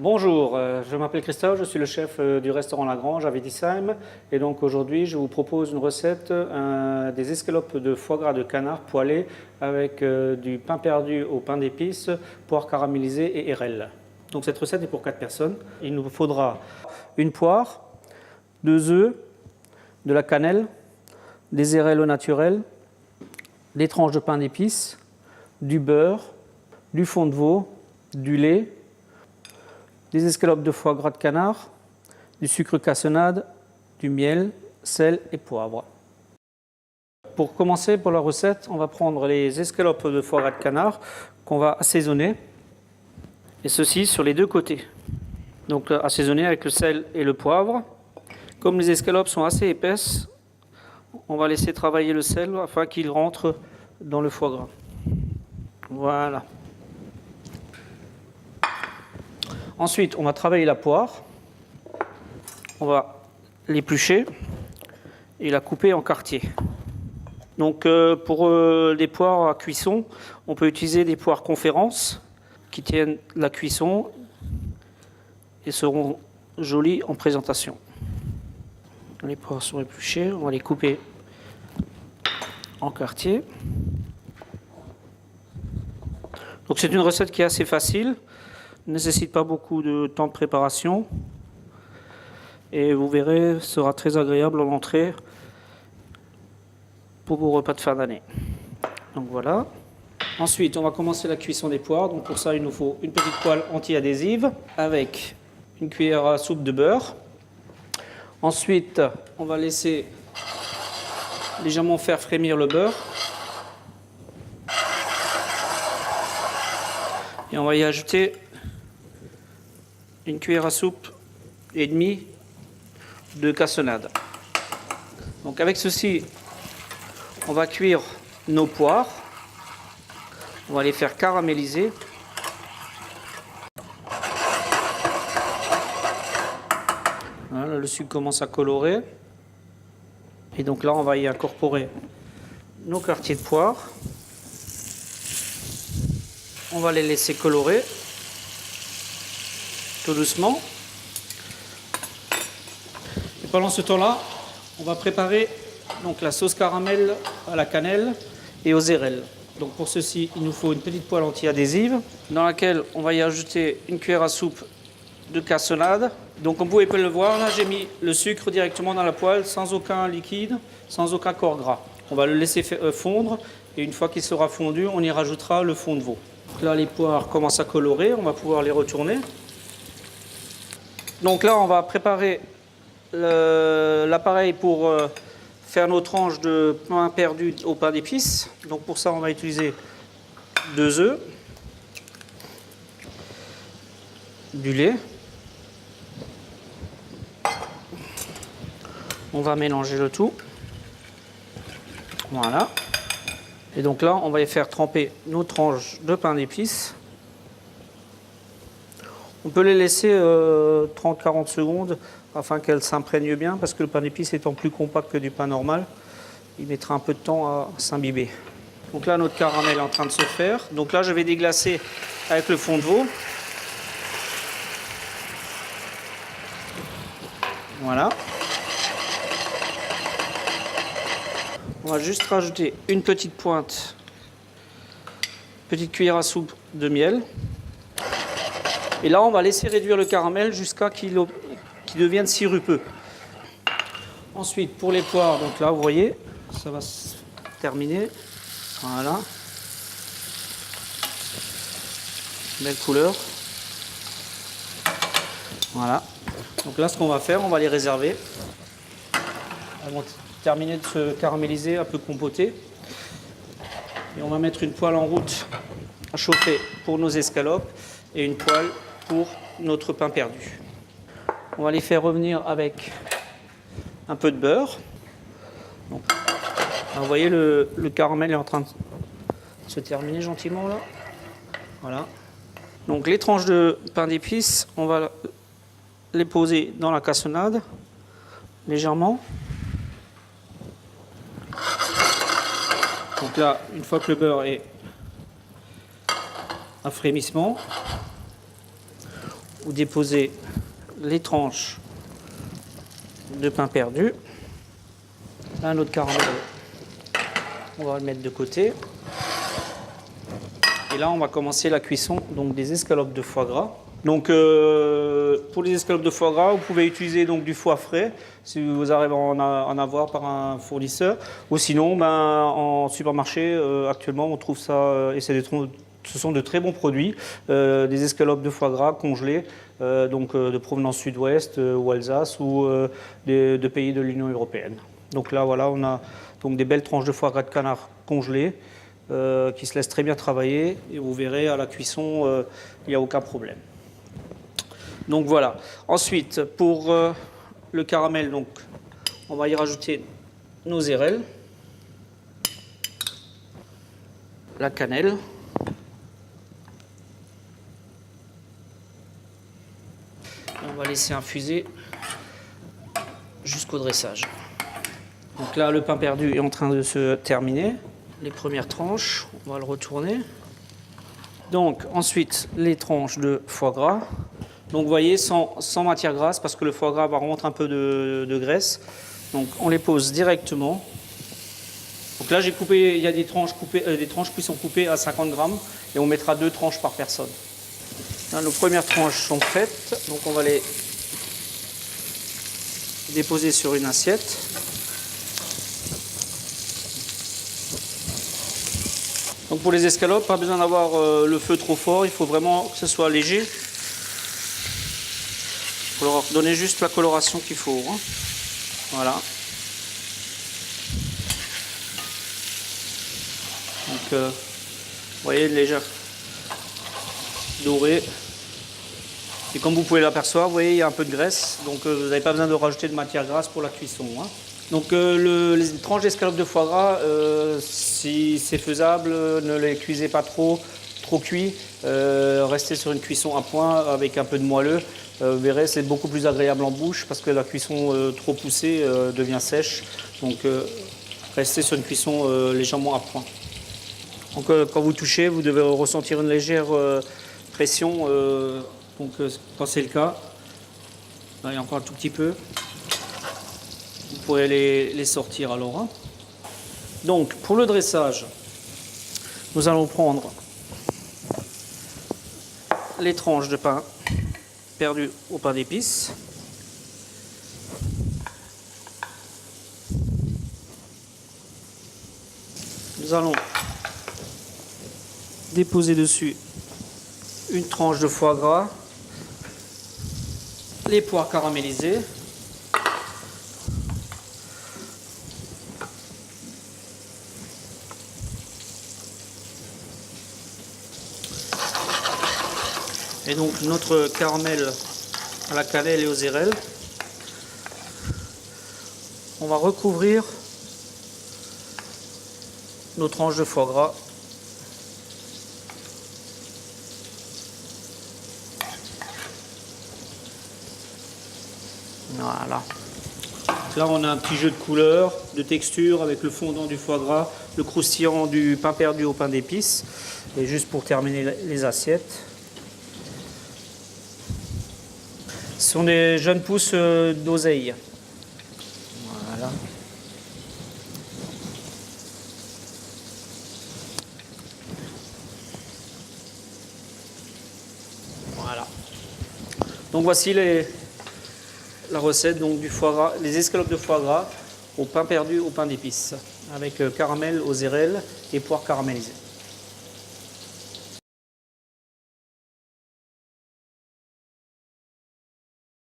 Bonjour, je m'appelle Christophe, je suis le chef du restaurant La Grange à Wédisheim et donc aujourd'hui je vous propose une recette des escalopes de foie gras de canard poêlées avec du pain perdu au pain d'épices, poire caramélisée et érelle. Donc cette recette est pour 4 personnes. Il nous faudra une poire, 2 œufs, de la cannelle, des érelles au naturel, des tranches de pain d'épices, du beurre, du fond de veau, du lait, des escalopes de foie gras de canard, du sucre cassonade, du miel, sel et poivre. Pour commencer, pour la recette, on va prendre les escalopes de foie gras de canard qu'on va assaisonner, et ceci sur les deux côtés. Donc assaisonner avec le sel et le poivre. Comme les escalopes sont assez épaisses, on va laisser travailler le sel afin qu'il rentre dans le foie gras. Voilà. Ensuite, on va travailler la poire. On va l'éplucher et la couper en quartiers. Donc, pour les poires à cuisson, on peut utiliser des poires conférences qui tiennent la cuisson et seront jolies en présentation. Les poires sont épluchées, on va les couper en quartiers. Donc, c'est une recette qui est assez facile. Ne nécessite pas beaucoup de temps de préparation et vous verrez, sera très agréable en entrée pour vos repas de fin d'année. Donc voilà. Ensuite, on va commencer la cuisson des poires. Donc pour ça, il nous faut une petite poêle anti-adhésive avec une cuillère à soupe de beurre. Ensuite, on va laisser légèrement faire frémir le beurre. Et on va y ajouter une cuillère à soupe et demie de cassonade. Donc avec ceci, on va cuire nos poires. On va les faire caraméliser. Voilà, le sucre commence à colorer. Et donc là, on va y incorporer nos quartiers de poire. On va les laisser colorer tout doucement. Et pendant ce temps-là, on va préparer donc la sauce caramel à la cannelle et aux érelles. Donc pour ceci, il nous faut une petite poêle anti-adhésive dans laquelle on va y ajouter une cuillère à soupe de cassonade. Donc comme vous pouvez le voir, là j'ai mis le sucre directement dans la poêle sans aucun liquide, sans aucun corps gras. On va le laisser fondre et une fois qu'il sera fondu, on y rajoutera le fond de veau. Donc là les poires commencent à colorer, on va pouvoir les retourner. Donc là, on va préparer l'appareil pour faire nos tranches de pain perdu au pain d'épices. Donc pour ça, on va utiliser 2 œufs, du lait. On va mélanger le tout. Voilà. Et donc là, on va y faire tremper nos tranches de pain d'épices. On peut les laisser 30-40 secondes afin qu'elles s'imprègnent bien parce que le pain d'épices étant plus compact que du pain normal, il mettra un peu de temps à s'imbiber. Donc là, notre caramel est en train de se faire. Donc là, je vais déglacer avec le fond de veau. Voilà. On va juste rajouter une petite pointe, petite cuillère à soupe de miel. Et là, on va laisser réduire le caramel jusqu'à qu'il devienne sirupeux. Ensuite, pour les poires, donc là, vous voyez, ça va se terminer. Voilà. Belle couleur. Voilà. Donc là, ce qu'on va faire, on va les réserver. Elles vont terminer de se caraméliser, un peu compoter. Et on va mettre une poêle en route à chauffer pour nos escalopes et une poêle pour notre pain perdu. On va les faire revenir avec un peu de beurre. Donc, vous voyez, le caramel est en train de se terminer gentiment là. Voilà. Donc les tranches de pain d'épices, on va les poser dans la cassonade légèrement. Donc là, une fois que le beurre est à frémissement, vous déposez les tranches de pain perdu. Un autre caramel, on va le mettre de côté. Et là, on va commencer la cuisson donc, des escalopes de foie gras. Donc, pour les escalopes de foie gras, vous pouvez utiliser donc, du foie frais, si vous arrivez à en avoir par un fournisseur. Ou sinon, en supermarché, actuellement, on trouve ça, et ce sont de très bons produits, des escalopes de foie gras congelés, de provenance sud-ouest ou Alsace ou de pays de l'Union européenne. Donc là, voilà, on a donc, des belles tranches de foie gras de canard congelées qui se laissent très bien travailler. Et vous verrez, à la cuisson, il n'y a aucun problème. Donc voilà. Ensuite, pour le caramel, donc, on va y rajouter nos érelles, la cannelle, et on va laisser infuser jusqu'au dressage. Donc là, le pain perdu est en train de se terminer. Les premières tranches, on va le retourner. Donc ensuite, les tranches de foie gras. Donc vous voyez, sans matière grasse, parce que le foie gras va remonter un peu de graisse. Donc on les pose directement. Donc là, j'ai coupé, il y a des tranches qui sont coupées à 50 grammes et on mettra 2 tranches par personne. Là, nos premières tranches sont prêtes, donc on va les déposer sur une assiette. Donc pour les escalopes, pas besoin d'avoir le feu trop fort, il faut vraiment que ce soit léger. Il faut leur donner juste la coloration qu'il faut. Hein. Voilà. Donc, vous voyez, légère dorée. Et comme vous pouvez l'apercevoir, vous voyez, il y a un peu de graisse. Donc, vous n'avez pas besoin de rajouter de matière grasse pour la cuisson. Hein. Donc, les tranches d'escalopes de foie gras, si c'est faisable, ne les cuisez pas trop cuit. Restez sur une cuisson à point avec un peu de moelleux. Vous verrez, c'est beaucoup plus agréable en bouche parce que la cuisson trop poussée devient sèche. Donc, restez sur une cuisson légèrement à point. Donc, quand vous touchez, vous devez ressentir une légère pression. Quand c'est le cas, là, il y a encore un tout petit peu. Vous pourrez les sortir alors. Hein. Donc, pour le dressage, nous allons prendre les tranches de pain perdu au pain d'épices. Nous allons déposer dessus une tranche de foie gras, les poires caramélisées, et donc notre caramel à la cannelle et aux érelles. On va recouvrir nos tranches de foie gras. Voilà. Là, on a un petit jeu de couleurs, de texture avec le fondant du foie gras, le croustillant du pain perdu au pain d'épices. Et juste pour terminer les assiettes. Ce sont des jeunes pousses d'oseille. Voilà. Voilà. Donc voici la recette donc, du foie gras, les escalopes de foie gras au pain perdu au pain d'épices avec caramel aux érelles et poires caramélisées.